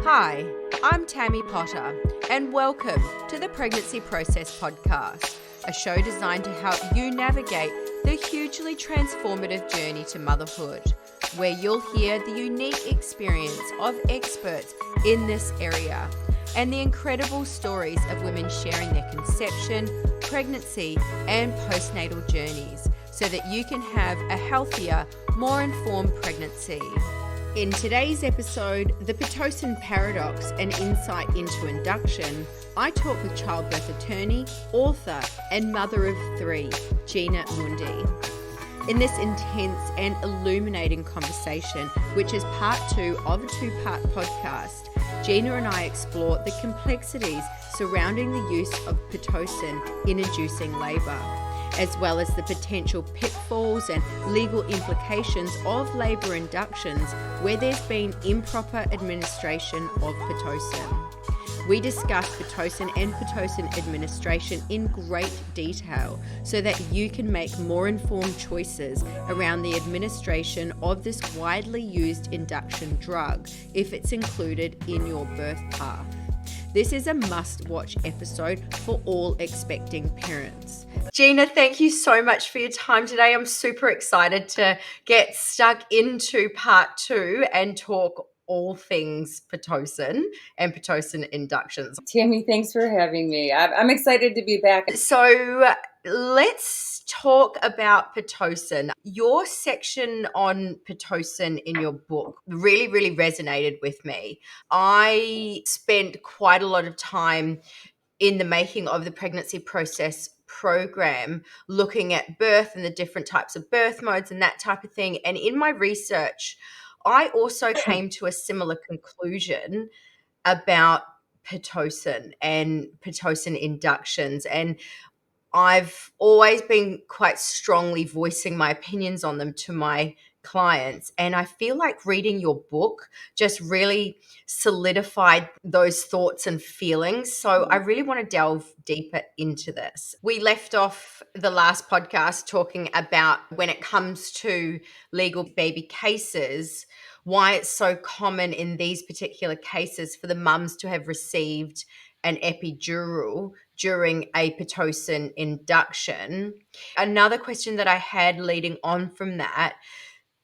Hi, I'm Tammy Potter, and welcome to the Pregnancy Process Podcast, a show designed to help you navigate the hugely transformative journey to motherhood, where you'll hear the unique experience of experts in this area and the incredible stories of women sharing their conception, pregnancy, and postnatal journeys so that you can have a healthier, more informed pregnancy. In today's episode, The Pitocin Paradox, an insight into induction, I talk with childbirth attorney, author, and mother of three, Gina Mundy. In this intense and illuminating conversation, which is part 2 of a 2-part podcast, Gina and I explore the complexities surrounding the use of Pitocin in inducing labour, as well as the potential pitfalls and legal implications of labour inductions where there's been improper administration of Pitocin. We discuss Pitocin and Pitocin administration in great detail so that you can make more informed choices around the administration of this widely used induction drug if it's included in your birth path. This is a must-watch episode for all expecting parents. Gina, thank you so much for your time today. I'm super excited to get stuck into part 2 and talk all things Pitocin and Pitocin inductions. Tammy, thanks for having me. I'm excited to be back. So let's talk about Pitocin. Your section on Pitocin in your book really resonated with me. I spent quite a lot of time in the making of the pregnancy process program looking at birth and the different types of birth modes and that type of thing. And in my research, I also came to a similar conclusion about Pitocin and Pitocin inductions. And I've always been quite strongly voicing my opinions on them to my clients. And I feel like reading your book just really solidified those thoughts and feelings. So I really want to delve deeper into this. We left off the last podcast talking about when it comes to legal baby cases, why it's so common in these particular cases for the mums to have received an epidural during a Pitocin induction. Another question that I had leading on from that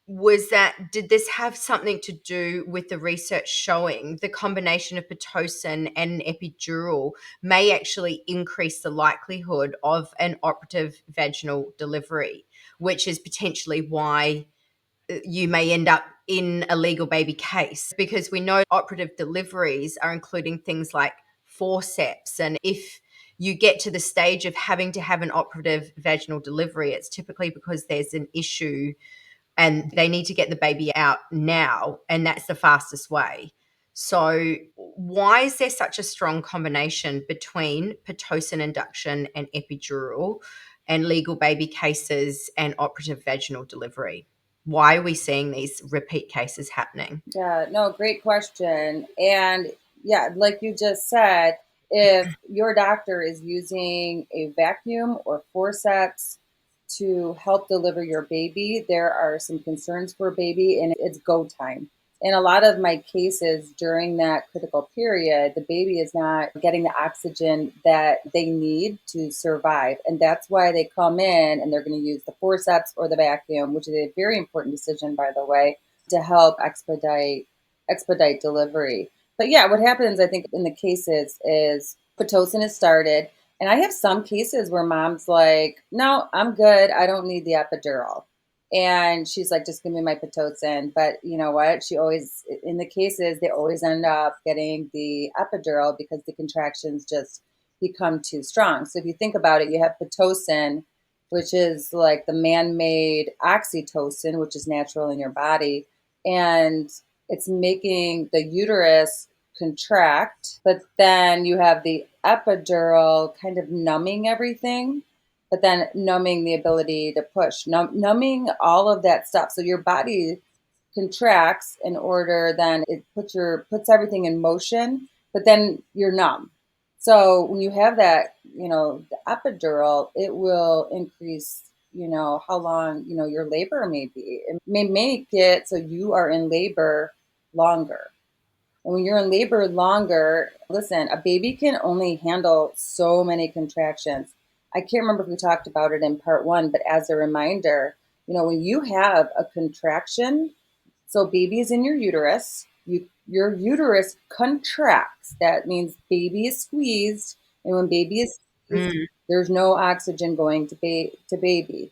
was that did this have something to do with the research showing the combination of Pitocin and an epidural may actually increase the likelihood of an operative vaginal delivery, which is potentially why you may end up in a legal baby case, because we know operative deliveries are including things like forceps. And if you get to the stage of having to have an operative vaginal delivery, it's typically because there's an issue and they need to get the baby out now, and that's the fastest way. So why is there such a strong combination between Pitocin induction and epidural and legal baby cases and operative vaginal delivery? Why are we seeing these repeat cases happening? Yeah, no, great question. And yeah, like you just said, if your doctor is using a vacuum or forceps to help deliver your baby, there are some concerns for a baby and it's go time. In a lot of my cases during that critical period, the baby is not getting the oxygen that they need to survive. And that's why they come in and they're going to use the forceps or the vacuum, which is a very important decision, by the way, to help expedite delivery. But yeah, what happens, I think, in the cases is Pitocin is started. And I have some cases where mom's like, no, I'm good. I don't need the epidural. And she's like, just give me my Pitocin. But you know what? She always, in the cases, they always end up getting the epidural because the contractions just become too strong. So if you think about it, you have Pitocin, which is like the man-made oxytocin, which is natural in your body. And it's making the uterus contract, but then you have the epidural kind of numbing everything, but then numbing the ability to push, numbing all of that stuff. So your body contracts in order, then it puts everything in motion, but then you're numb. So when you have that, the epidural, it will increase, how long, your labor may be. It may make it so you are in labor longer. And when you're in labor longer, listen, a baby can only handle so many contractions. I can't remember if we talked about it in part one, but as a reminder, when you have a contraction, so baby is in your uterus, your uterus contracts. That means baby is squeezed. And when baby is squeezed, Mm, there's no oxygen going to baby.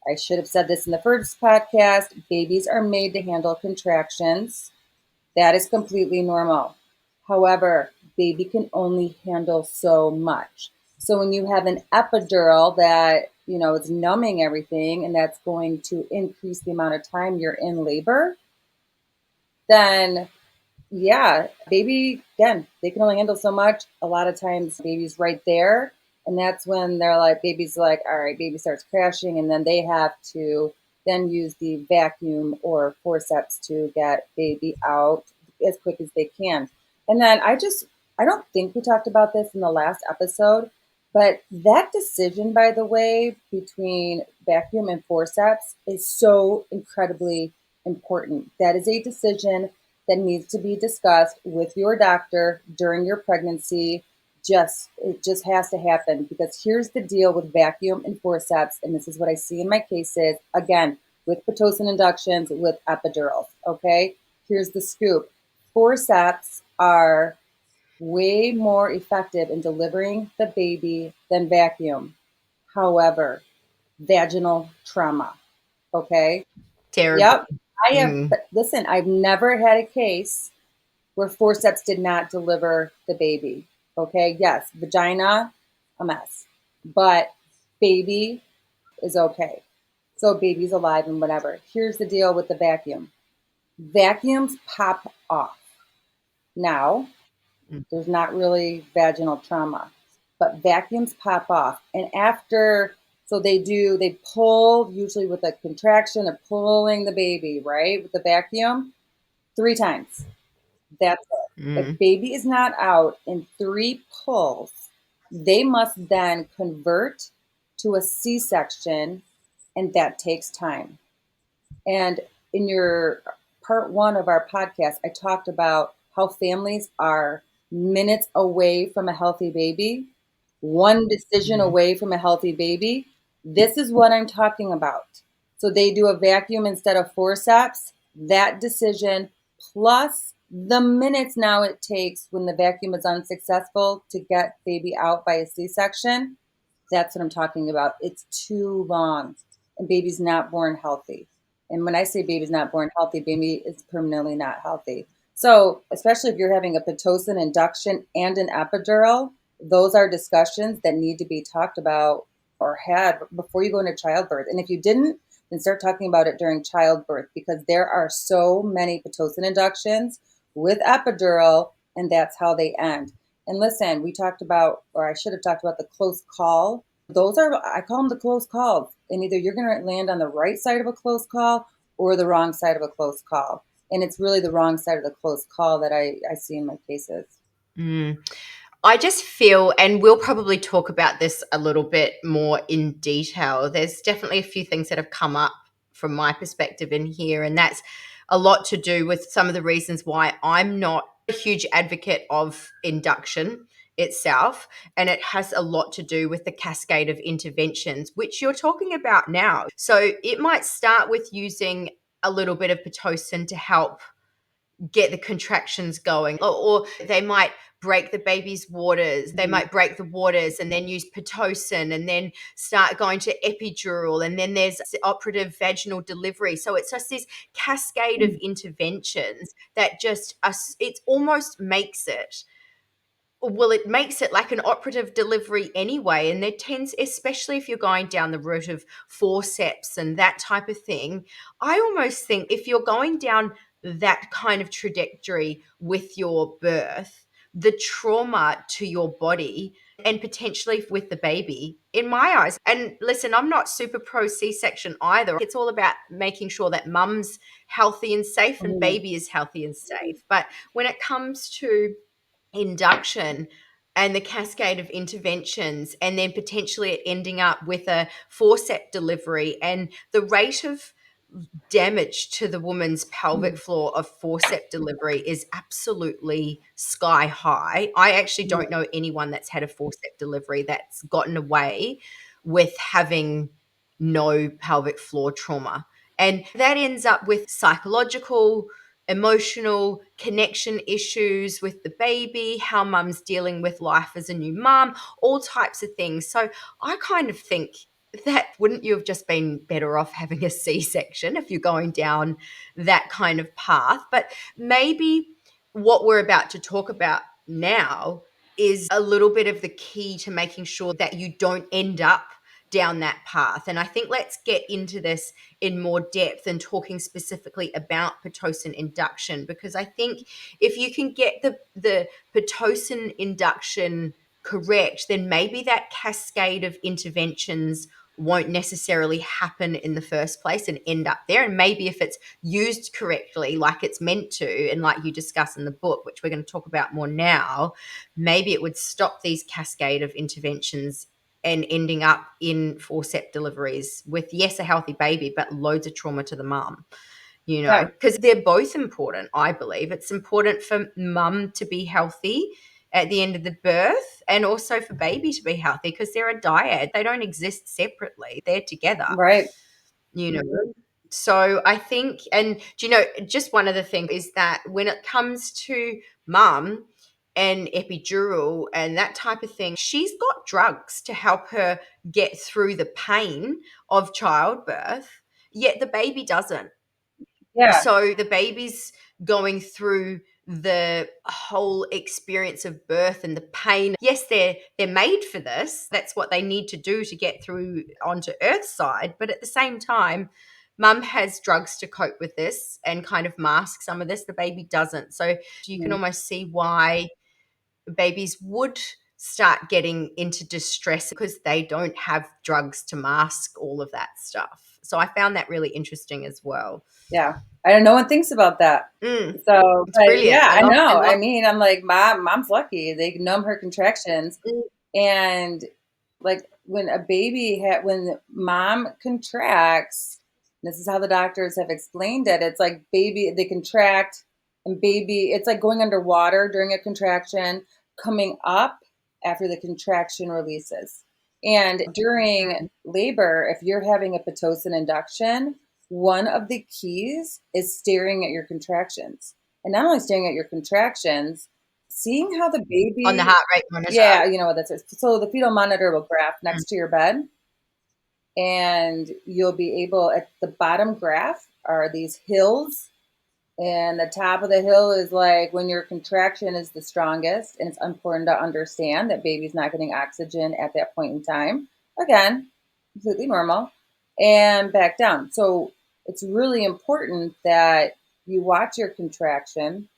I should have said this in the first podcast. Babies are made to handle contractions. That is completely normal. However, baby can only handle so much. So when you have an epidural that, is numbing everything and that's going to increase the amount of time you're in labor, then yeah, baby, again, they can only handle so much. A lot of times, baby's right there. And that's when baby's like, all right, baby starts crashing. And then they have to then use the vacuum or forceps to get baby out as quick as they can. And then I don't think we talked about this in the last episode, but that decision, by the way, between vacuum and forceps is so incredibly important. That is a decision that needs to be discussed with your doctor during your pregnancy. It just has to happen, because here's the deal with vacuum and forceps, and this is what I see in my cases, again, with Pitocin inductions, with epidurals. Okay, here's the scoop: forceps are way more effective in delivering the baby than vacuum. However, vaginal trauma. Okay. terrible. Yep. I have, Mm, but listen, I've never had a case where forceps did not deliver the baby. Okay. Yes. Vagina, a mess, but baby is okay. So baby's alive and whatever. Here's the deal with the vacuum: vacuums pop off. Now, mm, there's not really vaginal trauma, but vacuums pop off. And so they pull, usually with a contraction, they're pulling the baby, right? With the vacuum, 3 times. That's it. If mm. baby is not out in 3 pulls, they must then convert to a C-section, and that takes time. And in your part one of our podcast, I talked about how families are minutes away from a healthy baby, one decision Mm. away from a healthy baby. This is what I'm talking about. So they do a vacuum instead of forceps. That decision, plus the minutes now it takes when the vacuum is unsuccessful to get baby out by a C-section, that's what I'm talking about. It's too long, and baby's not born healthy. And when I say baby's not born healthy, baby is permanently not healthy. So, especially if you're having a Pitocin induction and an epidural, those are discussions that need to be talked about or had before you go into childbirth. And if you didn't, then start talking about it during childbirth, because there are so many Pitocin inductions with epidural, and that's how they end. And listen, we talked about, or I should have talked about, the close call. Those are, I call them the close calls. And either you're going to land on the right side of a close call or the wrong side of a close call. And it's really the wrong side of the close call that I see in my cases. Mm. I just feel, and we'll probably talk about this a little bit more in detail. There's definitely a few things that have come up from my perspective in here, and that's a lot to do with some of the reasons why I'm not a huge advocate of induction itself. And it has a lot to do with the cascade of interventions, which you're talking about now. So it might start with using a little bit of Pitocin to help get the contractions going, or they might break the baby's waters. They Mhm. might break the waters and then use Pitocin and then start going to epidural, and then there's operative vaginal delivery. So it's just this cascade of interventions that just it almost makes it, well, it makes it like an operative delivery anyway. And there tends, especially if you're going down the route of forceps and that type of thing, I almost think if you're going down that kind of trajectory with your birth, the trauma to your body and potentially with the baby, in my eyes. And listen, I'm not super pro C-section either. It's all about making sure that mum's healthy and safe and Mhm. baby is healthy and safe. But when it comes to induction and the cascade of interventions, and then potentially ending up with a forceps delivery, and the rate of damage to the woman's pelvic floor of forceps delivery is absolutely sky high. I actually don't know anyone that's had a forceps delivery that's gotten away with having no pelvic floor trauma. And that ends up with psychological, emotional connection issues with the baby, how mum's dealing with life as a new mum, all types of things. So I kind of think that wouldn't you have just been better off having a C-section if you're going down that kind of path? But maybe what we're about to talk about now is a little bit of the key to making sure that you don't end up down that path. And I think let's get into this in more depth and talking specifically about Pitocin induction, because I think if you can get the Pitocin induction correct, then maybe that cascade of interventions won't necessarily happen in the first place and end up there. And maybe if it's used correctly, like it's meant to, and like you discuss in the book, which we're going to talk about more now, maybe it would stop these cascade of interventions and ending up in forceps deliveries with, yes, a healthy baby, but loads of trauma to the mum, Yeah. because they're both important, I believe. It's important for mum to be healthy at the end of the birth and also for baby to be healthy because they're a dyad. They don't exist separately. They're together, Right. you know. So I think, and just one other thing is that when it comes to mum and epidural and that type of thing, she's got drugs to help her get through the pain of childbirth, yet the baby doesn't. Yeah. So the baby's going through the whole experience of birth and the pain. Yes, they're made for this. That's what they need to do to get through onto Earth's side. But at the same time, mum has drugs to cope with this and kind of mask some of this. The baby doesn't. So you can almost see why babies would start getting into distress because they don't have drugs to mask all of that stuff. So I found that really interesting as well. Yeah. I don't know one thinks about that. So, It's but brilliant. yeah, I I love I know. I love mean, I'm like, mom's lucky. They numb her contractions. mm, And like when a baby when mom contracts, this is how the doctors have explained it. It's like baby, they contract and baby, it's like going underwater during a contraction, coming up after the contraction releases. And during labor, if you're having a Pitocin induction, one of the keys is staring at your contractions. And not only staring at your contractions, seeing how the on the baby, heart rate monitor. yeah, you know what that is. So the fetal monitor will graph Mm. next to your bed, and you'll be able, at the bottom graph are these hills, and the top of the hill is like when your contraction is the strongest, and it's important to understand that baby's not getting oxygen at that point in time. Again, completely normal, and back down. So it's really important that you watch your contraction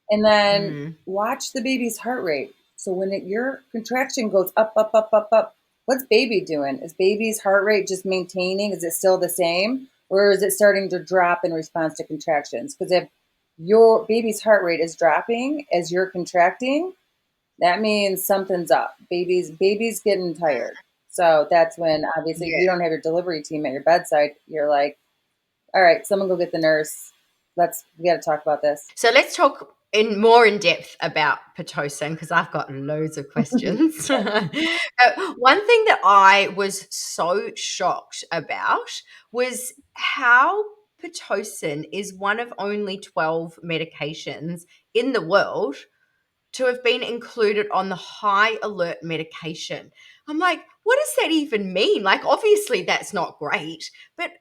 and then Mm. watch the baby's heart rate. So when your contraction goes up, up, up, up, up, what's baby doing? Is baby's heart rate just maintaining? Is it still the same? Or is it starting to drop in response to contractions? Because if your baby's heart rate is dropping as you're contracting, that means something's up. Baby's getting tired. So that's when, obviously, if Yeah. you don't have your delivery team at your bedside, you're like, all right, someone go get the nurse. We got to talk about this. So let's talk in depth about Pitocin because I've got loads of questions. One thing that I was so shocked about was how Pitocin is one of only 12 medications in the world to have been included on the high alert medication. I'm like, what does that even mean? Like, obviously, that's not great, but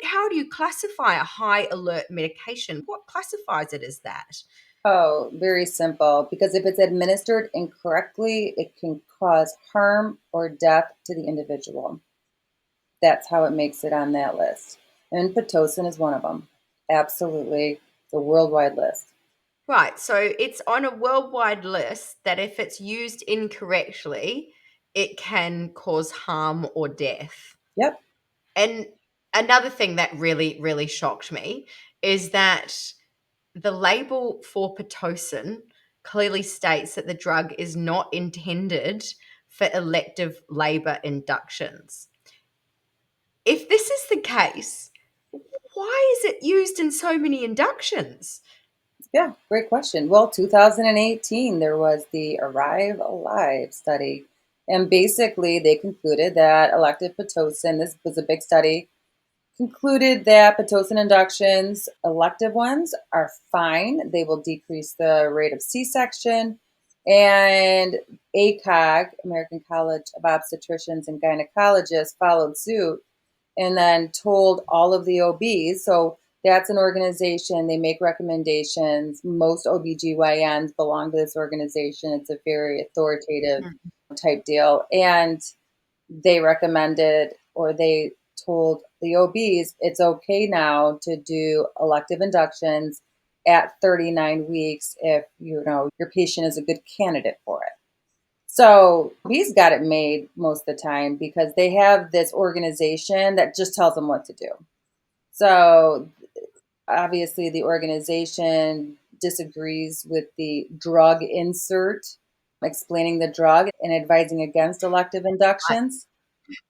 how do you classify a high alert medication? What classifies it as that? Oh, very simple. Because if it's administered incorrectly, it can cause harm or death to the individual. That's how it makes it on that list. And Pitocin is one of them. Absolutely. It's a worldwide list. Right. So it's on a worldwide list that if it's used incorrectly, it can cause harm or death. Yep. And another thing that really, really shocked me is that the label for Pitocin clearly states that the drug is not intended for elective labor inductions. If this is the case, Why is it used in so many inductions? Yeah, great question. Well, 2018, there was the Arrive Alive study. And basically, they concluded that elective Pitocin, this was a big study, concluded that Pitocin inductions, elective ones, are fine. They will decrease the rate of C section. And ACOG, American College of Obstetricians and Gynecologists, followed suit and then told all of the OBs. So that's an organization, they make recommendations. Most OBGYNs belong to this organization. It's a very authoritative type deal. And they recommended, or they told the OBs it's okay now to do elective inductions at 39 weeks if your patient is a good candidate for it. So he's got it made most of the time because they have this organization that just tells them what to do. So obviously, the organization disagrees with the drug insert, explaining the drug and advising against elective inductions.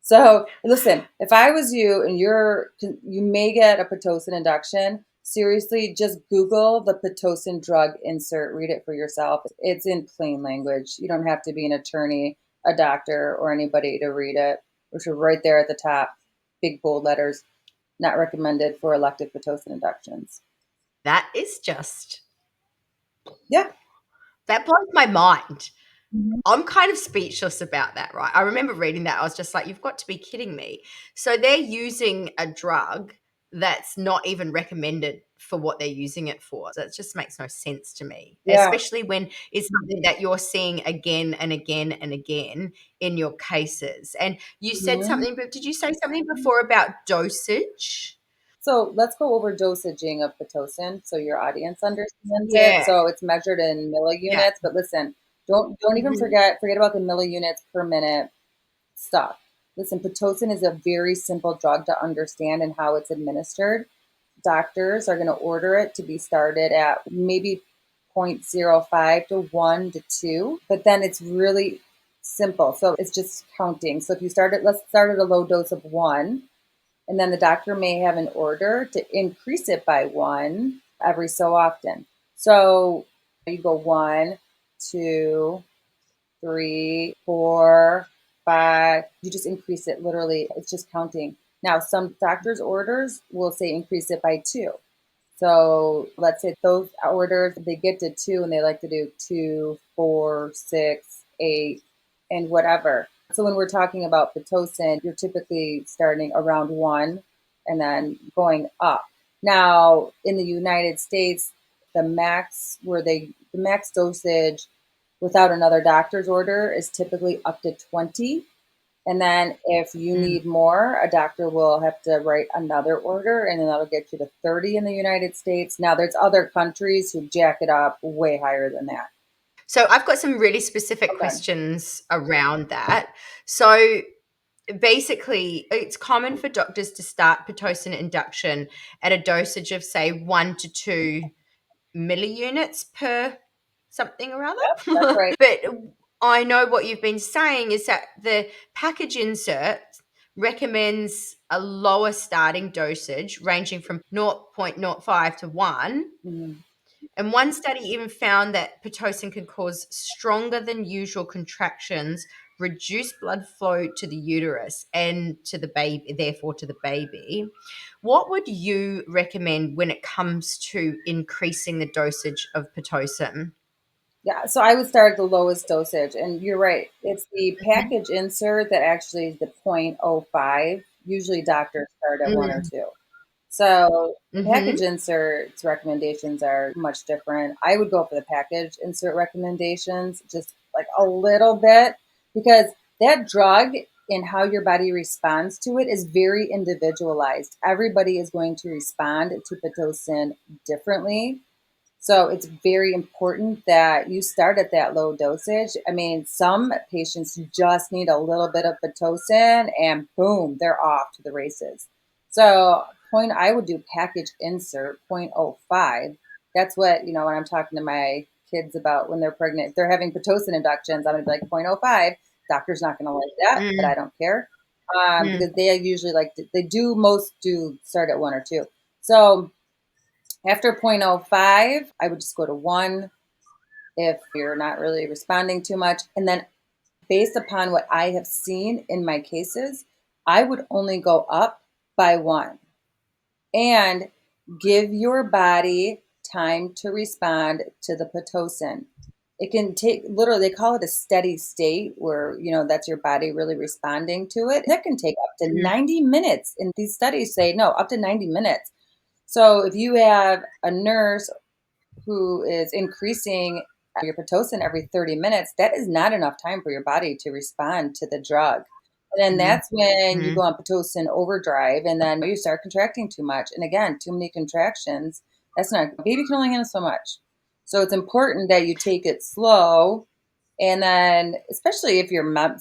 So listen, if I was you and you may get a Pitocin induction, seriously, just Google the Pitocin drug insert, read it for yourself. It's in plain language. You don't have to be an attorney, a doctor, or anybody to read it, which are right there at the top, big bold letters, not recommended for elective Pitocin inductions. That is just, Yeah. that blows my mind. Mhm. I'm kind of speechless about that, right? I remember reading that. I was just like, you've got to be kidding me. So they're using a drug that's not even recommended for what they're using it for. So it just makes no sense to me, Yeah. especially when it's something that you're seeing again and again and again in your cases. And you said Mhm. something, but did you say something before about dosage? So let's go over dosaging of Pitocin so your audience understands it. Yeah. So it's measured in Yeah. milliunits, but listen, don't even Mhm. forget about the milliunits per minute stuff. Listen, Pitocin is a very simple drug to understand and how it's administered. Doctors are going to order it to be started at maybe zero point zero 0.05 to 1 to 2, but then it's really simple. So it's just counting. So if you start it, let's start at a low dose of 1, and then the doctor may have an order to increase it by 1 every so often. So you go 1, 2, 3, 4, 5. You just increase it literally. It's just counting. Now, some doctors' orders will say increase it by 2. So let's say those orders, they get to 2 and they like to do 2, 4, 6, 8, and whatever. So when we're talking about Pitocin, you're typically starting around 1 and then going up. Now, in the United States, the max dosage without another doctor's order is typically up to 20. And then if you Mm. need more, a doctor will have to write another order and then that'll get you to 30 in the United States. Now there's other countries who jack it up way higher than that. So I've got some really specific Okay. questions around that. So basically, it's common for doctors to start Pitocin induction at a dosage of, say, 1 to 2 milliunits per something or Yep, other. that's right. But I know what you've been saying is that the package insert recommends a lower starting dosage ranging from 0.05 to 1. Mhm. And one study even found that Pitocin can cause stronger than usual contractions, reduce blood flow to the uterus and to the baby, therefore to the baby. What would you recommend when it comes to increasing the dosage of Pitocin? Yeah, so I would start at the lowest dosage. And you're right. It's the Mhm. package insert that actually is the 0.05. Usually doctors start at 1 or Mm. 2. So the Mhm. package inserts recommendations are much different. I would go for the package insert recommendations just like a little bit because that drug and how your body responds to it is very individualized. Everybody is going to respond to Pitocin differently. So it's very important that you start at that low dosage. I mean, some patients just need a little bit of Pitocin and boom, they're off to the races. So I would do package insert 0.05. That's what, when I'm talking to my kids about when they're pregnant, if they're having Pitocin inductions, I'm gonna be like 0.05. Doctor's not gonna like that, but Mm. I don't care. Mm. because they usually most do start at 1 or 2. So after 0.05, I would just go to 1 if you're not really responding too much. And then based upon what I have seen in my cases, I would only go up by 1 and give your body time to respond to the Pitocin. It can take literally, they call it a steady state where, that's your body really responding to it. That can take up to Mm. 90 minutes. And these studies say, no, up to 90 minutes. So if you have a nurse who is increasing your Pitocin every 30 minutes, that is not enough time for your body to respond to the drug. And then Mm. that's when you Mm. go on Pitocin overdrive and then you start contracting too much. And again, too many contractions, that's not, baby can only handle so much. So it's important that you take it slow. And then, especially if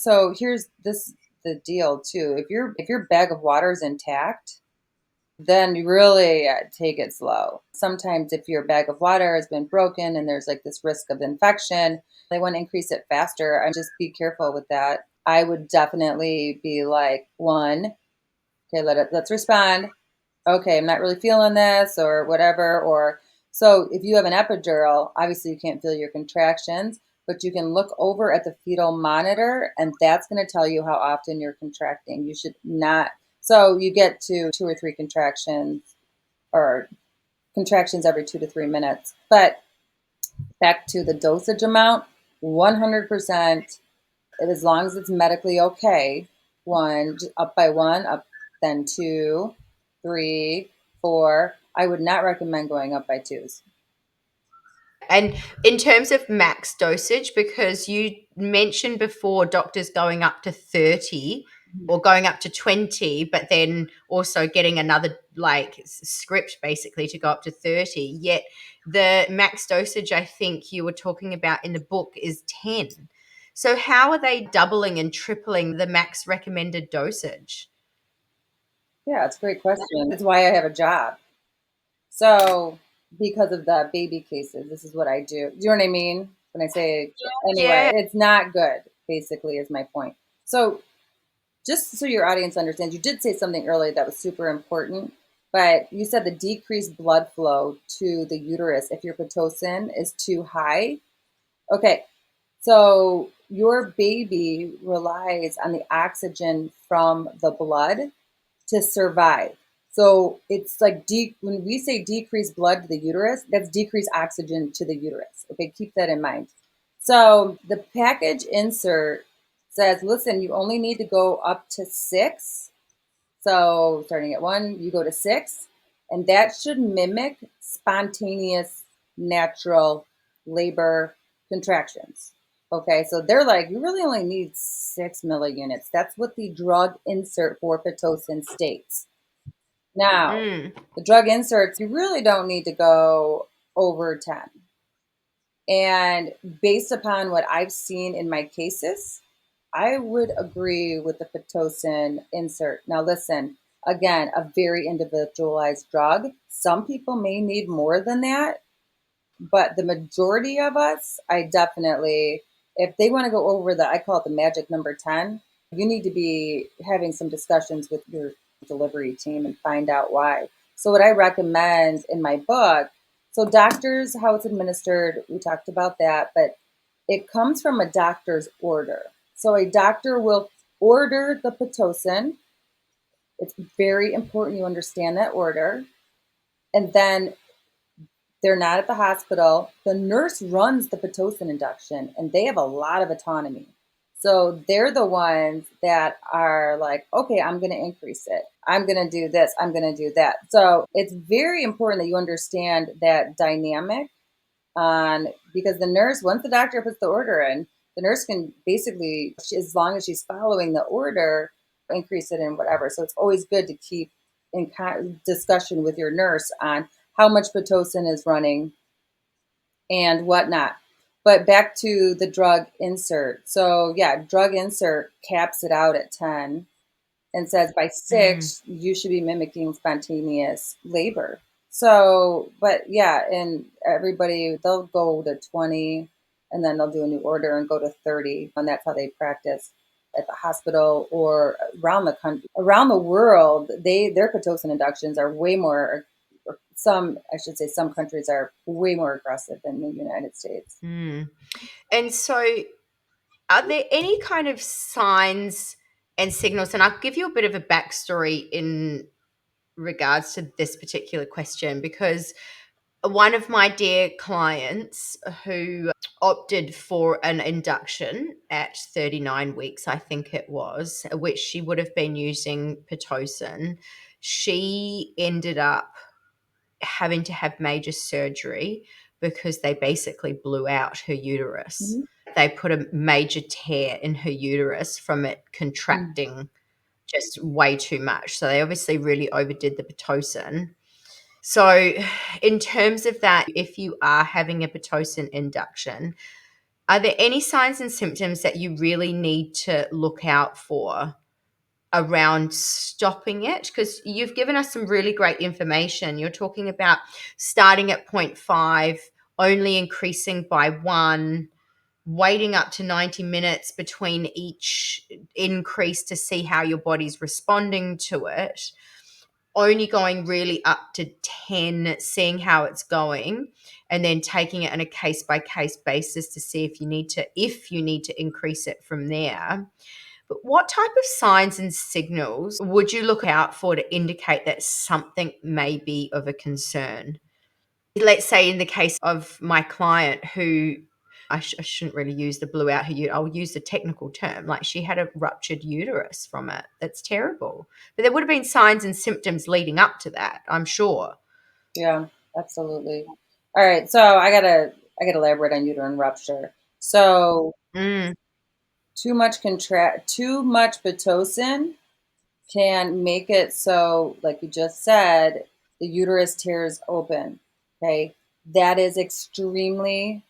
so here's the deal too. If your bag of water is intact, then you really take it slow. Sometimes, if your bag of water has been broken and there's like this risk of infection, they want to increase it faster. And just be careful with that. I would definitely be like, 1, okay, let's respond. Okay, I'm not really feeling this or whatever. Or so if you have an epidural, obviously you can't feel your contractions, but you can look over at the fetal monitor and that's going to tell you how often you're contracting. You should not. So you get to 2 or 3 contractions or contractions every 2 to 3 minutes. But back to the dosage amount, 100%, as long as it's medically okay. 1, up by 1, up then 2, 3, 4. I would not recommend going up by 2s. And in terms of max dosage, because you mentioned before doctors going up to 30 or going up to 20, but then also getting another like script basically to go up to 30. Yet the max dosage I think you were talking about in the book is 10. So how are they doubling and tripling the max recommended dosage? Yeah, it's a great question. That's why I have a job. So, because of the baby cases, this is what I do. Do you know what I mean? When I say, anyway, Yeah. it's not good, basically, is my point. So, just so your audience understands, you did say something earlier that was super important, but you said the decreased blood flow to the uterus if your Pitocin is too high. Okay, so your baby relies on the oxygen from the blood to survive. So it's like when we say decreased blood to the uterus, that's decreased oxygen to the uterus. Okay, keep that in mind. So the package insert says, listen, you only need to go up to 6. So starting at 1, you go to 6, and that should mimic spontaneous, natural labor contractions. Okay, so they're like, you really only need 6 milliunits. That's what the drug insert for Pitocin states. Now, Mm. the drug inserts, you really don't need to go over 10. And based upon what I've seen in my cases, I would agree with the Pitocin insert. Now, listen, again, a very individualized drug. Some people may need more than that, but the majority of us, I definitely, if they want to go over I call it the magic number 10, you need to be having some discussions with your delivery team and find out why. So, what I recommend in my book, so doctors, how it's administered, we talked about that, but it comes from a doctor's order. So, a doctor will order the Pitocin. It's very important you understand that order. And then they're not at the hospital. The nurse runs the Pitocin induction and they have a lot of autonomy. So they're the ones that are like, okay, I'm going to increase it. I'm going to do this. I'm going to do that. So it's very important that you understand that dynamic on because the nurse, once the doctor puts the order in, the nurse can basically, as long as she's following the order, increase it in whatever. So it's always good to keep in discussion with your nurse on how much Pitocin is running and whatnot. But back to the drug insert. So yeah, drug insert caps it out at 10 and says by Mm. 6, you should be mimicking spontaneous labor. So, but yeah, and everybody, they'll go to 20 and then they'll do a new order and go to 30. And that's how they practice. at the hospital or around the country, around the world, their Pitocin inductions are way more. Or some, I should say, some countries are way more aggressive than the United States. Mm. And so, are there any kind of signs and signals? And I'll give you a bit of a backstory in regards to this particular question, because one of my dear clients who opted for an induction at 39 weeks, I think it was, which she would have been using Pitocin, she ended up having to have major surgery because they basically blew out her uterus. Mm-hmm. They put a major tear in her uterus from it Mm. contracting just way too much. So they obviously really overdid the Pitocin. So, in terms of that, if you are having a Pitocin induction, are there any signs and symptoms that you really need to look out for around stopping it? Because you've given us some really great information. You're talking about starting at point 0.5, only increasing by 1, waiting up to 90 minutes between each increase to see how your body's responding to it, only going really up to 10, seeing how it's going, and then taking it on a case by case basis to see if you need to increase it from there. But what type of signs and signals would you look out for to indicate that something may be of a concern? Let's say in the case of my client who I shouldn't really use the blew out her uterus. I'll use the technical term. Like, she had a ruptured uterus from it. That's terrible. But there would have been signs and symptoms leading up to that, I'm sure. Yeah, absolutely. All right, so I gotta elaborate on uterine rupture. So Mm, too much pitocin can make it so, like you just said, the uterus tears open. Okay. That is extremely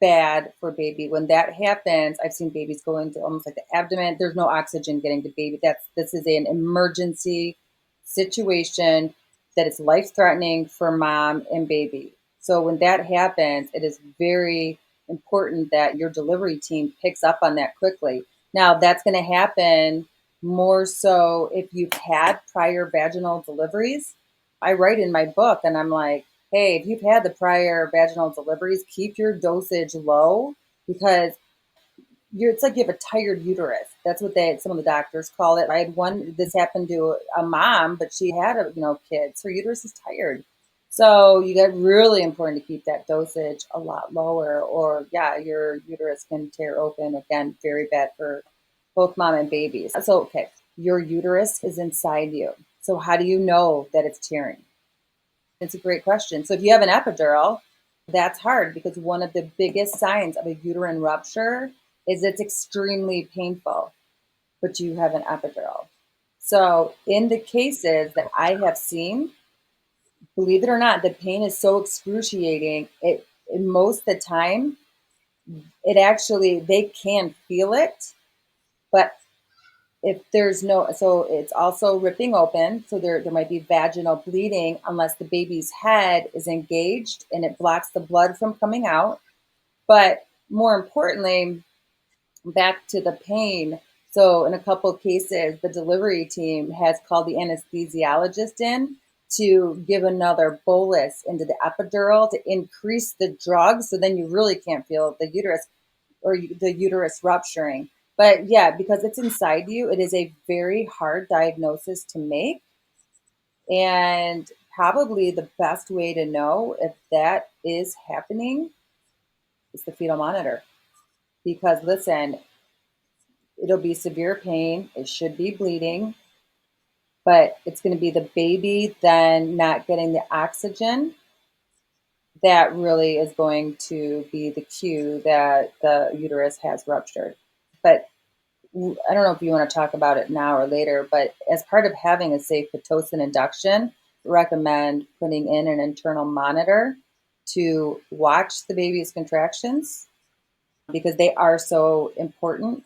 bad for baby. When that happens, I've seen babies go into almost like the abdomen. There's no oxygen getting to baby. This is an emergency situation that is life threatening for mom and baby. So when that happens, it is very important that your delivery team picks up on that quickly. Now that's going to happen more so if you've had prior vaginal deliveries. I write in my book and I'm like, hey, if you've had the prior vaginal deliveries, keep your dosage low because it's like you have a tired uterus. That's what some of the doctors call it. I had this happened to a mom, but she had kids. Her uterus is tired. So you got really important to keep that dosage a lot lower, or yeah, your uterus can tear open again, very bad for both mom and babies. So okay, your uterus is inside you. So how do you know that it's tearing? It's a great question. So if you have an epidural, that's hard because one of the biggest signs of a uterine rupture is it's extremely painful, but you have an epidural. So in the cases that I have seen, believe it or not, the pain is so excruciating. Most of the time, it actually they can feel it, but if there's no, so it's also ripping open. So there might be vaginal bleeding unless the baby's head is engaged and it blocks the blood from coming out. But more importantly, back to the pain. So in a couple of cases, the delivery team has called the anesthesiologist in to give another bolus into the epidural to increase the drug. So then you really can't feel the uterus or the uterus rupturing. But yeah, because it's inside you, it is a very hard diagnosis to make. And probably the best way to know if that is happening is the fetal monitor. Because listen, it'll be severe pain, it should be bleeding, but it's going to be the baby then not getting the oxygen that really is going to be the cue that the uterus has ruptured. But I don't know if you want to talk about it now or later, but as part of having a safe Pitocin induction, recommend putting in an internal monitor to watch the baby's contractions because they are so important.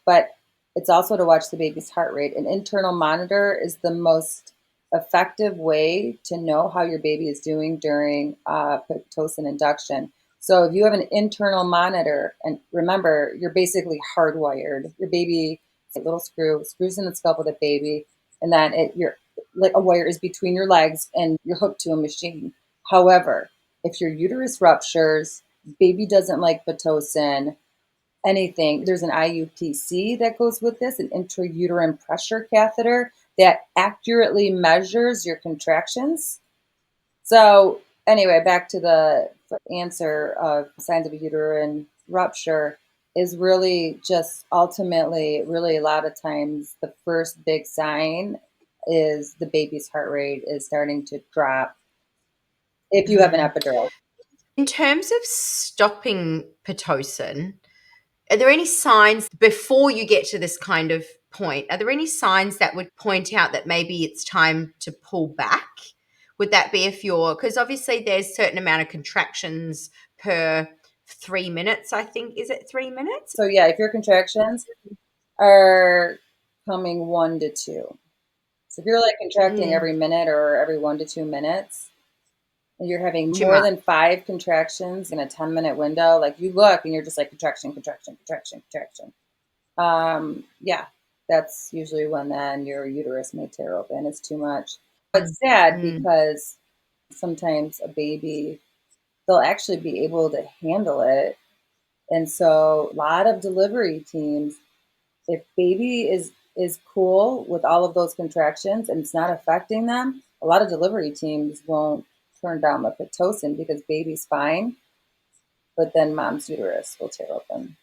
But it's also to watch the baby's heart rate. An internal monitor is the most effective way to know how your baby is doing during Pitocin induction. So if you have an internal monitor, and remember, you're basically hardwired. Your baby little screws in the scalp of the baby, and then you're like a wire is between your legs and you're hooked to a machine. However, if your uterus ruptures, baby doesn't like Pitocin, anything. There's an IUPC that goes with this, an intrauterine pressure catheter that accurately measures your contractions. So, anyway, back to the answer of signs of a uterine rupture is really just ultimately, really a lot of times, the first big sign is the baby's heart rate is starting to drop if you have an epidural. In terms of stopping Pitocin, are there any signs before you get to this kind of point? Are there any signs that would point out that maybe it's time to pull back? Would that be if you're, because obviously there's a certain amount of contractions per 3 minutes, I think. Is it 3 minutes? So, yeah, if your contractions are coming 1 to 2. So if you're like contracting every minute or every 1 to 2 minutes, and you're having Too more much. than 5 contractions in a 10-minute window, like you look and you're just like contraction, contraction, contraction, contraction. Yeah, that's usually when then your uterus may tear open. It's too much. It's sad Mm. because sometimes a baby, they'll actually be able to handle it. And so a lot of delivery teams, if baby is cool with all of those contractions and it's not affecting them, a lot of delivery teams won't turn down the Pitocin because baby's fine, but then mom's uterus will tear open.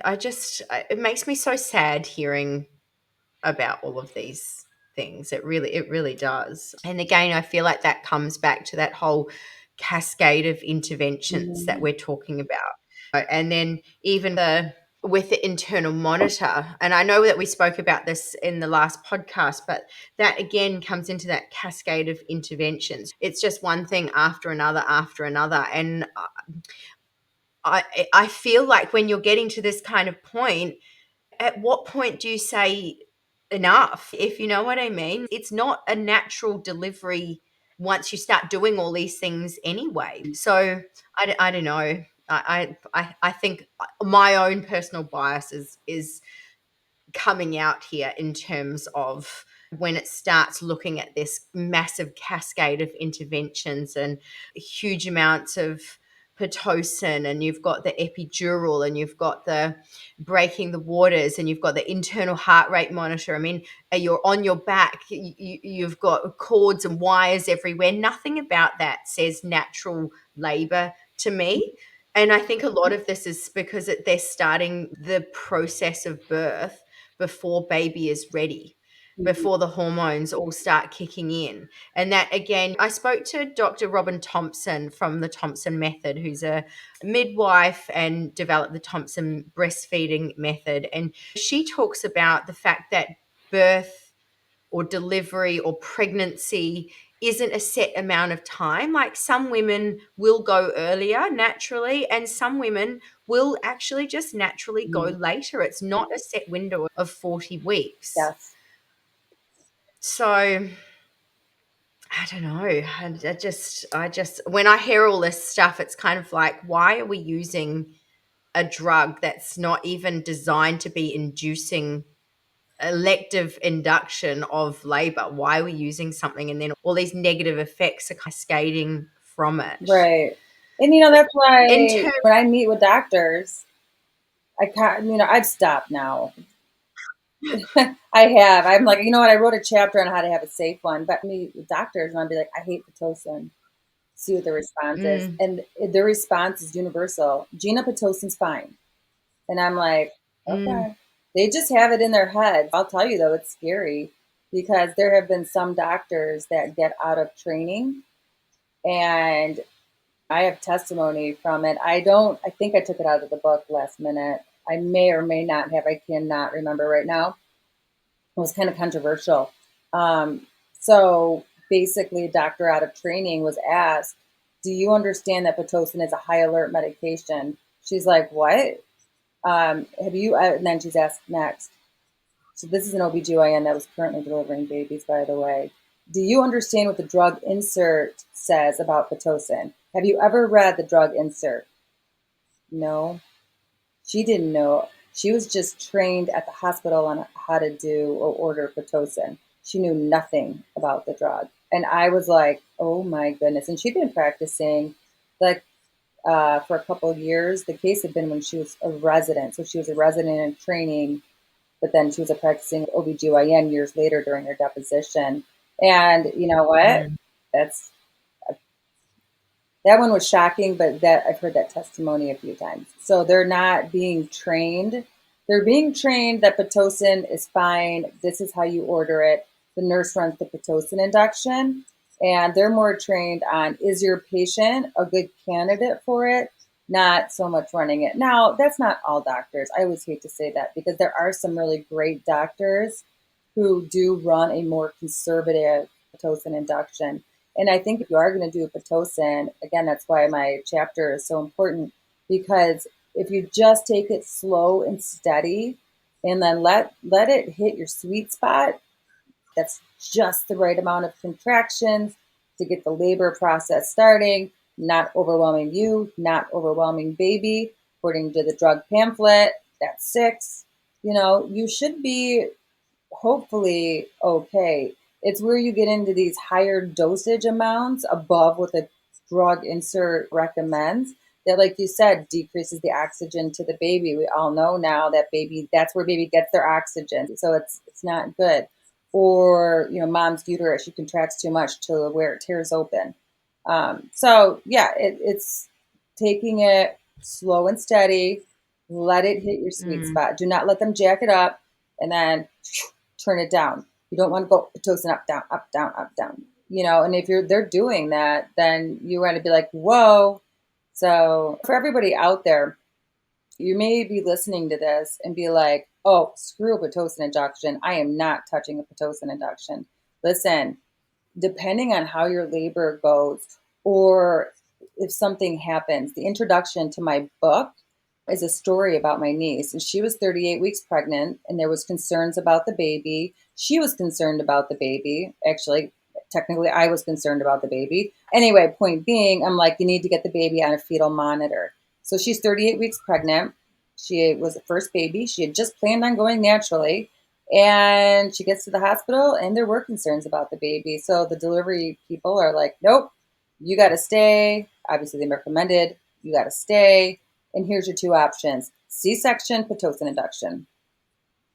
It makes me so sad hearing about all of these things. It really does. And again, I feel like that comes back to that whole cascade of interventions that Mm-hmm. we're talking about. And then even the with the internal monitor, and I know that we spoke about this in the last podcast, but that again comes into that cascade of interventions. It's just one thing after another. And I feel like when you're getting to this kind of point, at what point do you say enough, if you know what I mean? It's not a natural delivery once you start doing all these things anyway. So I don't know. I think my own personal bias is coming out here in terms of when it starts looking at this massive cascade of interventions and huge amounts of pitocin, and you've got the epidural, and you've got the breaking the waters, and you've got the internal heart rate monitor. I mean, you're on your back, you've got cords and wires everywhere. Nothing about that says natural labor to me. And I think a lot of this is because they're starting the process of birth before baby is ready, before the hormones all start kicking in. And that, again, I spoke to Dr. Robin Thompson from the Thompson Method, who's a midwife and developed the Thompson breastfeeding method. And she talks about the fact that birth or delivery or pregnancy isn't a set amount of time. Like, some women will go earlier naturally, and some women will actually just naturally go later. It's not a set window of 40 weeks. Yes. So I don't know. I just, when I hear all this stuff, it's kind of like, why are we using a drug that's not even designed to be inducing elective induction of labor? Why are we using something, and then all these negative effects are cascading from it? Right. And that's In why terms, when I meet with doctors, I can't, I've stopped now. I have. I'm like, you know what? I wrote a chapter on how to have a safe one, but meet with doctors and I'll be like, I hate Pitocin. See what the response is. mm, And the response is universal. Gina, Pitocin's fine. And I'm like, mm, okay. They just have it in their head. I'll tell you though, it's scary because there have been some doctors that get out of training, and I have testimony from it. I think I took it out of the book last minute. I may or may not have. I cannot remember right now. It was kind of controversial. Um, so basically, a doctor out of training was asked, do you understand that Pitocin is a high alert medication? She's like, what? Have you, and then she's asked next. So this is an OBGYN that was currently delivering babies, by the way. Do you understand what the drug insert says about Pitocin? Have you ever read the drug insert? No. She didn't know. She was just trained at the hospital on how to do or order Pitocin. She knew nothing about the drug. And I was like, oh my goodness. And she'd been practicing like for a couple of years. The case had been when she was a resident. So she was a resident in training, but then she was a practicing OBGYN years later during her deposition. And you know what? Mm. That's that one was shocking, but that I've heard that testimony a few times. So they're not being trained. They're being trained that Pitocin is fine. This is how you order it. The nurse runs the Pitocin induction, and they're more trained on, is your patient a good candidate for it? Not so much running it. Now, that's not all doctors. I always hate to say that because there are some really great doctors who do run a more conservative Pitocin induction. And I think if you are going to do a Pitocin, again, that's why my chapter is so important, because if you just take it slow and steady and then let it hit your sweet spot, that's just the right amount of contractions to get the labor process starting, not overwhelming you, not overwhelming baby. According to the drug pamphlet, that's 6. You should be hopefully okay. It's where you get into these higher dosage amounts above what the drug insert recommends that, like you said, decreases the oxygen to the baby. We all know now that that's where baby gets their oxygen. So it's not good. Or, mom's uterus, she contracts too much to where it tears open. So yeah, it's taking it slow and steady. Let it hit your sweet Mm. spot. Do not let them jack it up and then turn it down. You don't want to go Pitocin up, down, up, down, up, down. And if they're doing that, then you want to be like, whoa. So for everybody out there, you may be listening to this and be like, oh, screw a Pitocin induction. I am not touching a Pitocin induction. Listen, depending on how your labor goes or if something happens, the introduction to my book is a story about my niece, and she was 38 weeks pregnant, and there was concerns about the baby. She was concerned about the baby. Actually, technically I was concerned about the baby. Anyway, point being, I'm like, you need to get the baby on a fetal monitor. So she's 38 weeks pregnant. She was the first baby. She had just planned on going naturally. And she gets to the hospital, and there were concerns about the baby. So the delivery people are like, nope, you got to stay. Obviously, they recommended you got to stay. And here's your 2 options: C-section, Pitocin induction.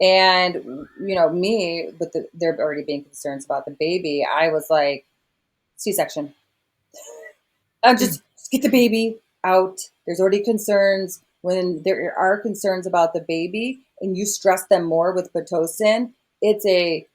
And, me, with there already being concerns about the baby, I was like, C-section. Just get the baby out. There's already concerns. When there are concerns about the baby and you stress them more with Pitocin, it's a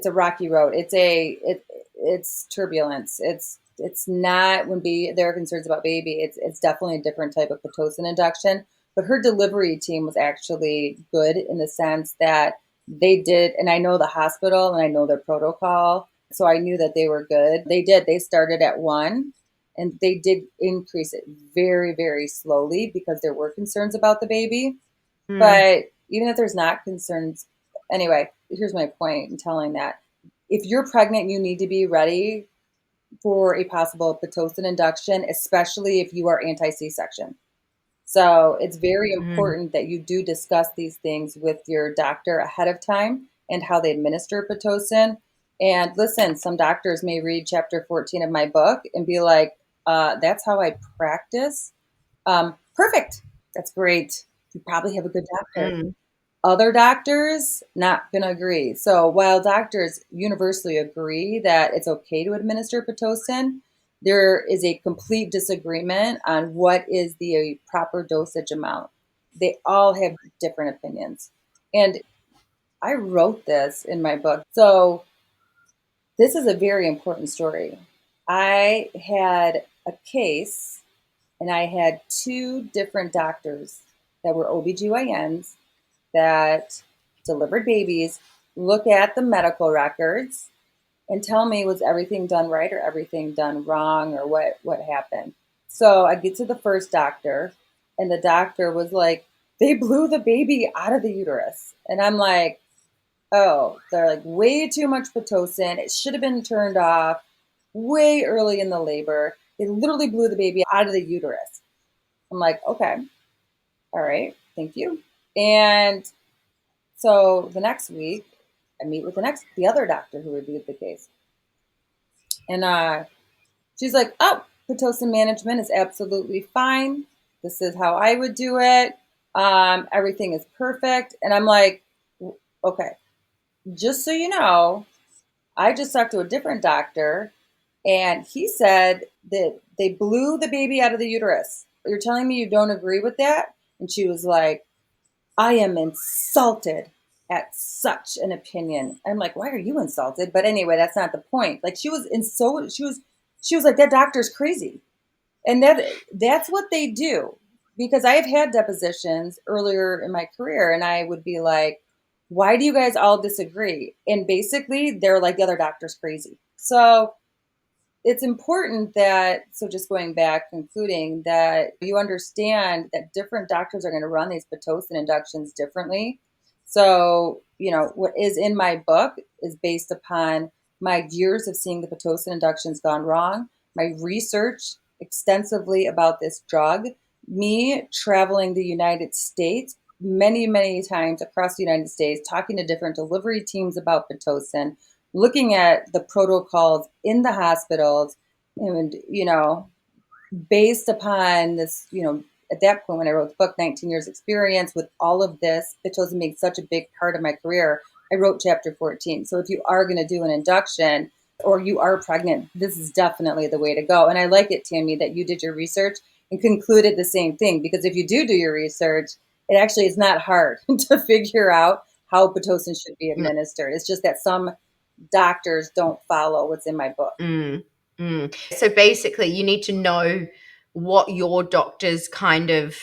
rocky road. It's turbulence. It's not when there are concerns about baby. It's definitely a different type of Pitocin induction. But her delivery team was actually good in the sense that they did, and I know the hospital and I know their protocol, so I knew that they were good. They did. They started at 1, and they did increase it very, very slowly because there were concerns about the baby. Mm. But even if there's not concerns, anyway, here's my point in telling that. If you're pregnant, you need to be ready for a possible Pitocin induction, especially if you are anti C section. So it's very Mm. important that you do discuss these things with your doctor ahead of time and how they administer Pitocin. And listen, some doctors may read chapter 14 of my book and be like, that's how I practice. Perfect. That's great. You probably have a good doctor. Mm. Other doctors not going to agree. So while doctors universally agree that it's okay to administer Pitocin, there is a complete disagreement on what is the proper dosage amount. They all have different opinions. And I wrote this in my book. So this is a very important story. I had a case and I had 2 different doctors that were OBGYNs that delivered babies look at the medical records and tell me, was everything done right or everything done wrong, or what happened. So I get to the first doctor, and the doctor was like, they blew the baby out of the uterus. And I'm like, oh, they're like, way too much Pitocin. It should have been turned off way early in the labor. They literally blew the baby out of the uterus. I'm like, okay, all right, thank you. And so the next week, I meet with the other doctor who reviewed the case, and she's like, "Oh, Pitocin management is absolutely fine. This is how I would do it. Everything is perfect." And I'm like, "Okay, just so you know, I just talked to a different doctor, and he said that they blew the baby out of the uterus. You're telling me you don't agree with that?" And she was like, "I am insulted at such an opinion." I'm like, "Why are you insulted?" But anyway, that's not the point. Like she was like, "That doctor's crazy." And that's what they do. Because I have had depositions earlier in my career, and I would be like, "Why do you guys all disagree?" And basically they're like, "The other doctor's crazy." So it's important that, so just going back, concluding that you understand that different doctors are going to run these Pitocin inductions differently. So, what is in my book is based upon my years of seeing the Pitocin inductions gone wrong, my research extensively about this drug, me traveling the United States many, many times across the United States, talking to different delivery teams about Pitocin, looking at the protocols in the hospitals, and based upon this, at that point when I wrote the book, 19 years experience with all of this, it was made such a big part of my career. I wrote chapter 14. So if you are going to do an induction or you are pregnant, this is definitely the way to go. And I like it, Tammy, that you did your research and concluded the same thing, because if you do your research, it actually is not hard to figure out how Pitocin should be administered. It's just that some doctors don't follow what's in my book. Mm, So basically, you need to know what your doctor's kind of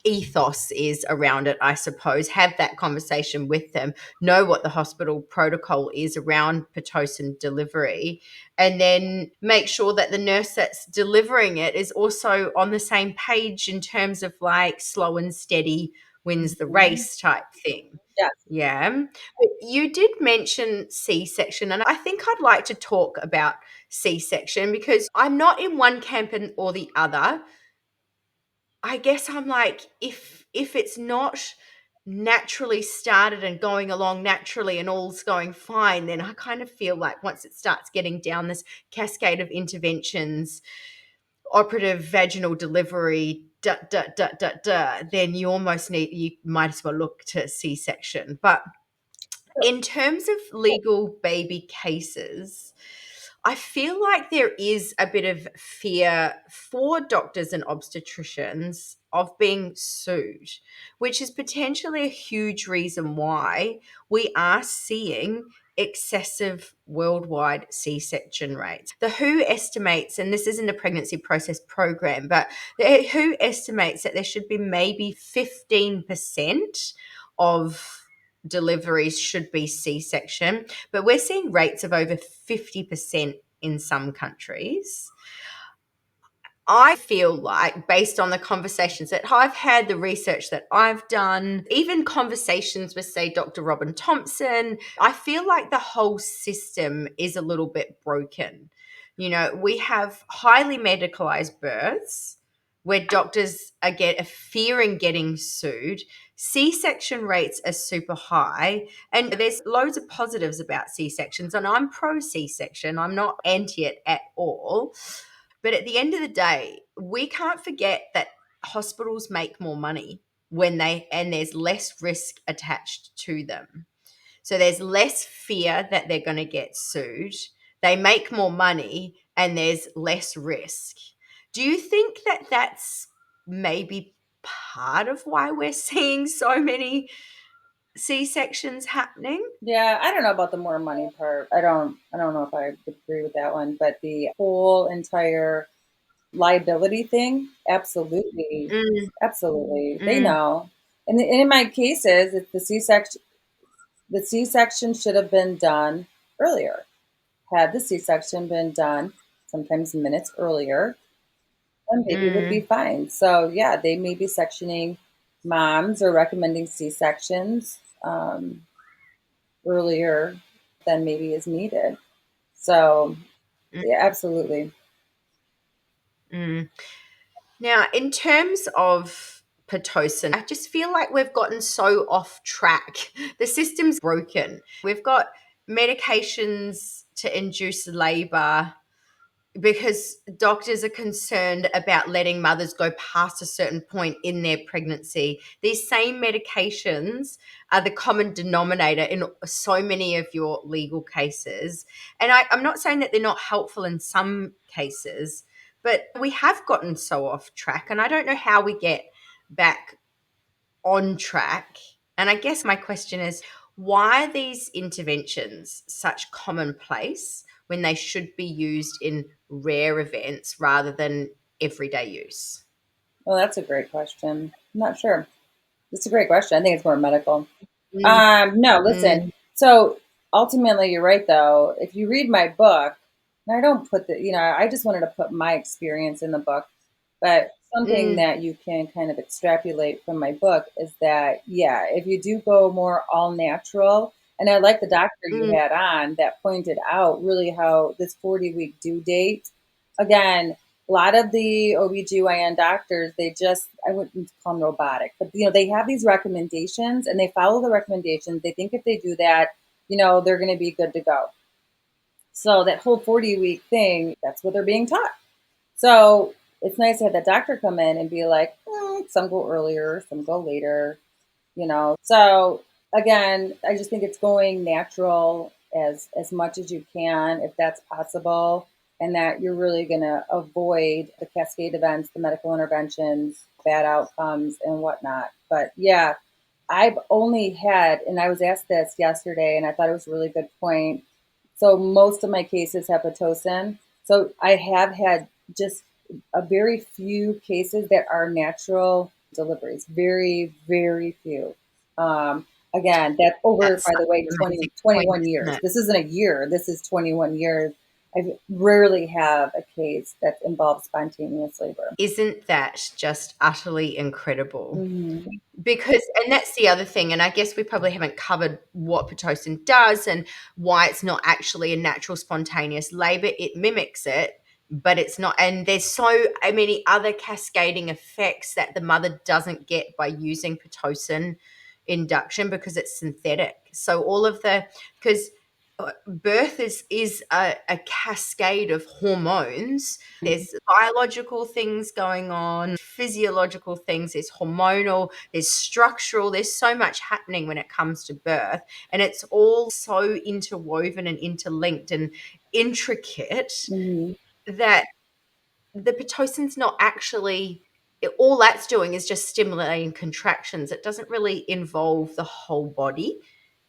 ethos is around it, I suppose. Have that conversation with them, know what the hospital protocol is around Pitocin delivery, and then make sure that the nurse that's delivering it is also on the same page in terms of like slow and steady wins the Mhm. race type thing. Yes. Yeah. But you did mention C section, and I think I'd like to talk about C section because I'm not in one camp or the other. I guess I'm like, if it's not naturally started and going along naturally and all's going fine, then I kind of feel like once it starts getting down this cascade of interventions, operative vaginal delivery, then you might as well look to C-section. But in terms of legal baby cases, I feel like there is a bit of fear for doctors and obstetricians of being sued, which is potentially a huge reason why we are seeing excessive worldwide C section rates. The WHO estimates, and this isn't a pregnancy process program, but the WHO estimates that there should be maybe 15% of deliveries should be C section, but we're seeing rates of over 50% in some countries. I feel like, based on the conversations that I've had, the research that I've done, even conversations with, say, Dr. Robin Thompson, I feel like the whole system is a little bit broken. We have highly medicalized births where doctors are fearing getting sued. C-section rates are super high, and there's loads of positives about C-sections, and I'm pro C-section. I'm not anti it at all. But at the end of the day, we can't forget that hospitals make more money and there's less risk attached to them. So there's less fear that they're going to get sued. They make more money and there's less risk. Do you think that that's maybe part of why we're seeing so many C-sections happening? Yeah, I don't know about the more money part. I don't know if I agree with that one, but the whole entire liability thing, absolutely. Mm, Absolutely. They mm, know. And in my cases, it's the C-section should have been done earlier. Had the C-section been done sometimes minutes earlier, then baby would be mm, fine. So yeah, they may be sectioning moms or recommending C-sections earlier than maybe is needed. So mm, yeah, absolutely. mm. Now, in terms of Pitocin. I just feel like we've gotten so off track. The system's broken. We've got medications to induce labor because doctors are concerned about letting mothers go past a certain point in their pregnancy. These same medications are the common denominator in so many of your legal cases. And I'm not saying that they're not helpful in some cases, but we have gotten so off track. And I don't know how we get back on track. And I guess my question is, why are these interventions such commonplace when they should be used in rare events rather than everyday use? Well, that's a great question. I'm not sure. It's a great question. I think it's more medical. Mm, No, listen. mm, So ultimately, you're right, though. If you read my book, and I don't put I just wanted to put my experience in the book, but something mm, that you can kind of extrapolate from my book is that, yeah, if you do go more all natural, and I like the doctor you mm, had on that pointed out really how this 40-week due date, again, a lot of the OBGYN doctors, I wouldn't call them robotic, but they have these recommendations and they follow the recommendations. They think if they do that, they're going to be good to go. So that whole 40-week thing, that's what they're being taught. So it's nice to have that doctor come in and be like, some go earlier, some go later. So again, I just think it's going natural as much as you can, if that's possible, and that you're really going to avoid the cascade events, the medical interventions, bad outcomes, and whatnot. But yeah, I've only had, and I was asked this yesterday, and I thought it was a really good point. So most of my cases have Pitocin. So I have had just a very few cases that are natural deliveries. Very, very few. Again, that's over, that's by the such way, an 20, amazing point, 21 isn't years. it? This isn't a year. This is 21 years. I rarely have a case that involves spontaneous labor. Isn't that just utterly incredible? Mhm. Because, and that's the other thing, and I guess we probably haven't covered what Pitocin does and why it's not actually a natural spontaneous labor. It mimics it, but it's not. And there's so many other cascading effects that the mother doesn't get by using Pitocin induction because it's synthetic. So all of the, because birth is a cascade of hormones. There's biological things going on, physiological things, there's hormonal, there's structural, there's so much happening when it comes to birth. And it's all so interwoven and interlinked and intricate Mhm. that the Pitocin's not actually, all that's doing is just stimulating contractions. It doesn't really involve the whole body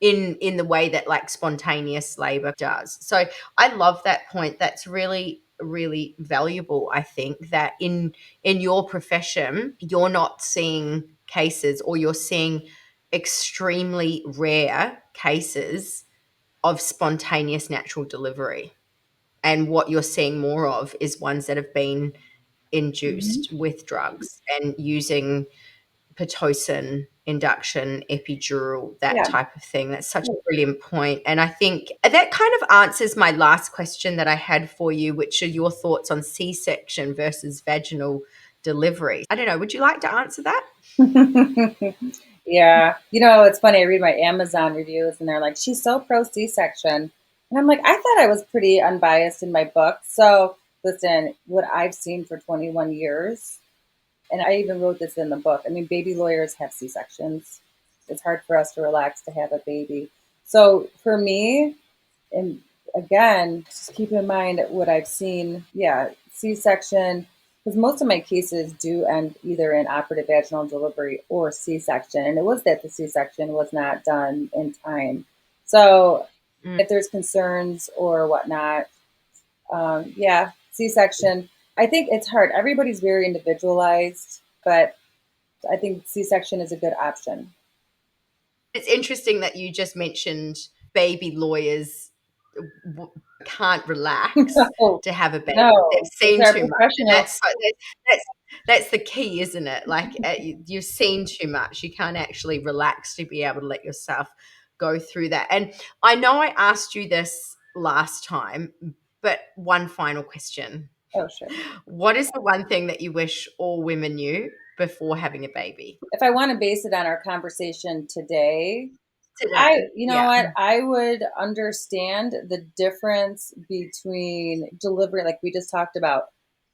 in the way that like spontaneous labor does. So I love that point. That's really really valuable. I think that in your profession you're not seeing cases, or you're seeing extremely rare cases of spontaneous natural delivery, and what you're seeing more of is ones that have been Mhm. induced with drugs and using Pitocin, induction, epidural, that Yeah. type of thing. That's such a brilliant point. And I think that kind of answers my last question that I had for you, which are your thoughts on C-section versus vaginal delivery. I don't know. Would you like to answer that? Yeah. It's funny. I read my Amazon reviews and they're like, she's so pro C section. And I'm like, I thought I was pretty unbiased in my book. So listen, what I've seen for 21 years, and I even wrote this in the book. I mean, baby lawyers have C sections. It's hard for us to relax to have a baby. So for me, and again, just keep in mind what I've seen. Yeah, C-section, because most of my cases do end either in operative vaginal delivery or C-section, and it was that the C-section was not done in time. So Mm. if there's concerns or whatnot, yeah, C-section. I think it's hard. Everybody's very individualized, but I think C-section is a good option. It's interesting that you just mentioned baby lawyers w- can't relax No, to have a baby. They've no, those seen are too much, and professional. that's that's the key, isn't it? Like you've seen too much. You can't actually relax to be able to let yourself go through that. And I know I asked you this last time, but one final question: Oh, sure. what is the one thing that you wish all women knew before having a baby? If I want to base it on our conversation today, Today. you know Yeah. what, I would understand the difference between delivery, like we just talked about,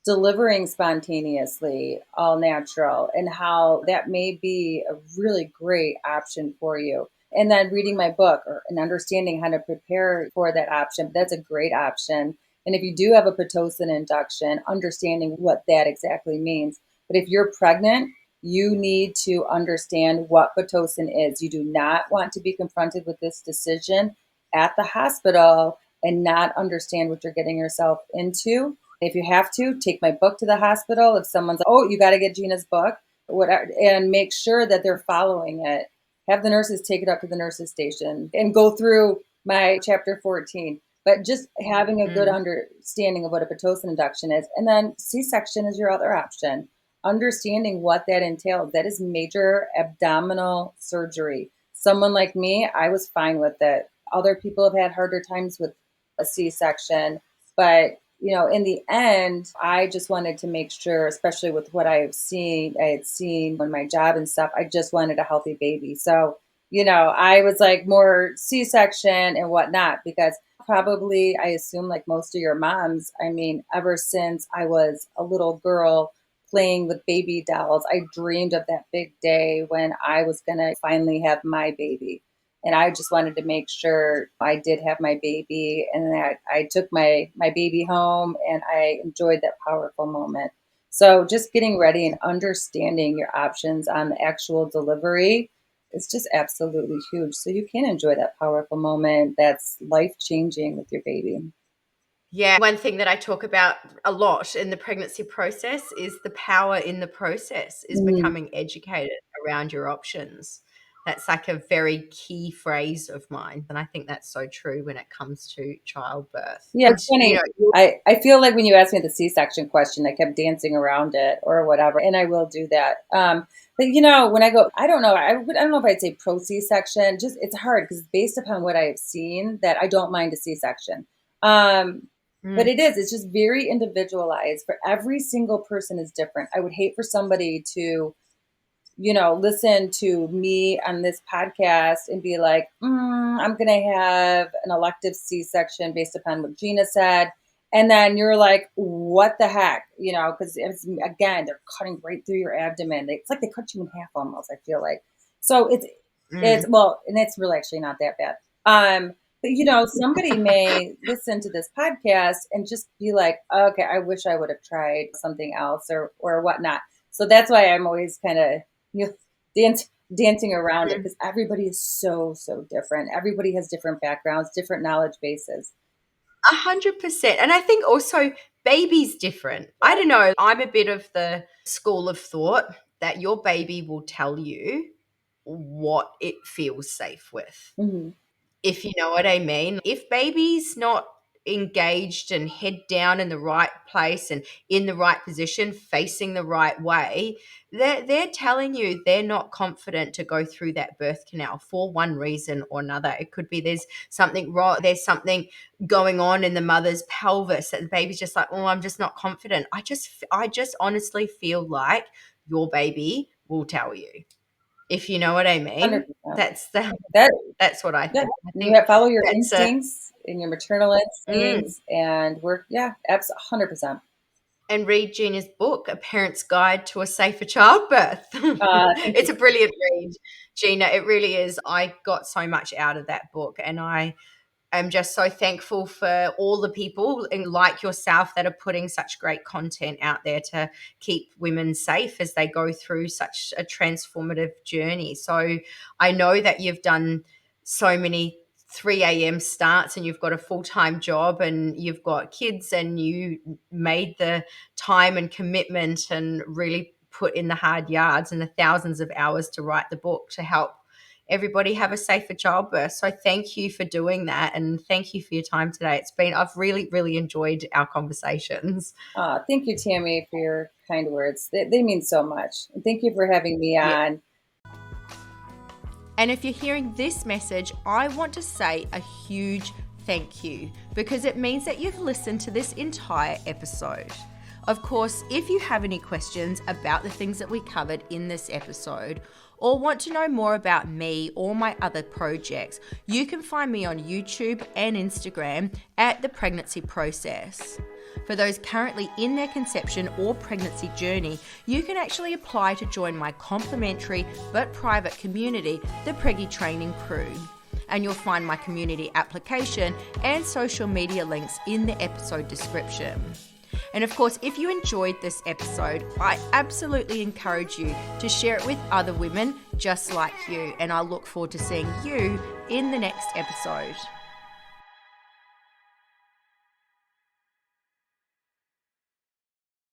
delivering spontaneously, all natural, and how that may be a really great option for you. And then reading my book and understanding how to prepare for that option, that's a great option. And if you do have a Pitocin induction, understanding what that exactly means. But if you're pregnant, you need to understand what Pitocin is. You do not want to be confronted with this decision at the hospital and not understand what you're getting yourself into. If you have to, take my book to the hospital. If someone's like, oh, you got to get Gina's book, whatever, and make sure that they're following it. Have the nurses take it up to the nurses station and go through my chapter 14. But just having a good Mm. understanding of what a Pitocin induction is. And then C-section is your other option. Understanding what that entails. That is major abdominal surgery. Someone like me, I was fine with it. Other people have had harder times with a C-section, but in the end, I just wanted to make sure, especially with what I had seen in my job and stuff, I just wanted a healthy baby. So, I was like more C-section and whatnot, because probably I assume like most of your moms, I mean, ever since I was a little girl playing with baby dolls, I dreamed of that big day when I was going to finally have my baby. And I just wanted to make sure I did have my baby and that I took my baby home and I enjoyed that powerful moment. So just getting ready and understanding your options on the actual delivery is just absolutely huge. So you can enjoy that powerful moment that's life-changing with your baby. Yeah, one thing that I talk about a lot in the pregnancy process is the power in the process is Mm. becoming educated around your options. That's like a very key phrase of mine. And I think that's so true when it comes to childbirth. Yeah, And, it's funny. I feel like when you asked me the C-section question, I kept dancing around it or whatever, and I will do that. But when I go, I don't know. I don't know if I'd say pro C-section. Just it's hard because based upon what I have seen, that I don't mind a C-section. But mm, it's just very individualized. For every single person is different. I would hate for somebody to listen to me on this podcast and be like, I'm going to have an elective C-section based upon what Gina said. And then you're like, what the heck? Because again, they're cutting right through your abdomen. It's like they cut you in half almost, I feel like. So mm. well, and it's really actually not that bad. But somebody may listen to this podcast and just be like, okay, I wish I would have tried something else or whatnot. So that's why I'm always kind of dancing around it, because everybody is so different. Everybody has different backgrounds, different knowledge bases. 100%. And I think also baby's different. I don't know. I'm a bit of the school of thought that your baby will tell you what it feels safe with. Hmm. If you know what I mean. If baby's not engaged and head down in the right place and in the right position, facing the right way, they're telling you they're not confident to go through that birth canal for one reason or another. It could be there's something wrong, there's something going on in the mother's pelvis that the baby's just like, oh, I'm just not confident. I just honestly feel like your baby will tell you. If you know what I mean. 100%. That's the That that's what I Yeah, think. I you think have follow your that's a instincts and your maternal mm. instincts, and we're absolutely 100%. And read Gina's book, A Parent's Guide to a Safer Childbirth. Thank It's you. a brilliant read, Gina. It really is. I got so much out of that book, and I'm just so thankful for all the people like yourself that are putting such great content out there to keep women safe as they go through such a transformative journey. So I know that you've done so many 3 a.m. starts and you've got a full-time job and you've got kids and you made the time and commitment and really put in the hard yards and the thousands of hours to write the book to help everybody have a safer childbirth. So thank you for doing that and thank you for your time today. I've really, really enjoyed our conversations. Thank you, Tammy, for your kind words. They mean so much. And thank you for having me Yeah. on. And if you're hearing this message, I want to say a huge thank you because it means that you've listened to this entire episode. Of course, if you have any questions about the things that we covered in this episode, or want to know more about me or my other projects, you can find me on YouTube and Instagram at The Pregnancy Process. For those currently in their conception or pregnancy journey, you can actually apply to join my complimentary but private community, the Preggy Training Crew. And you'll find my community application and social media links in the episode description. And of course, if you enjoyed this episode, I absolutely encourage you to share it with other women just like you. And I look forward to seeing you in the next episode.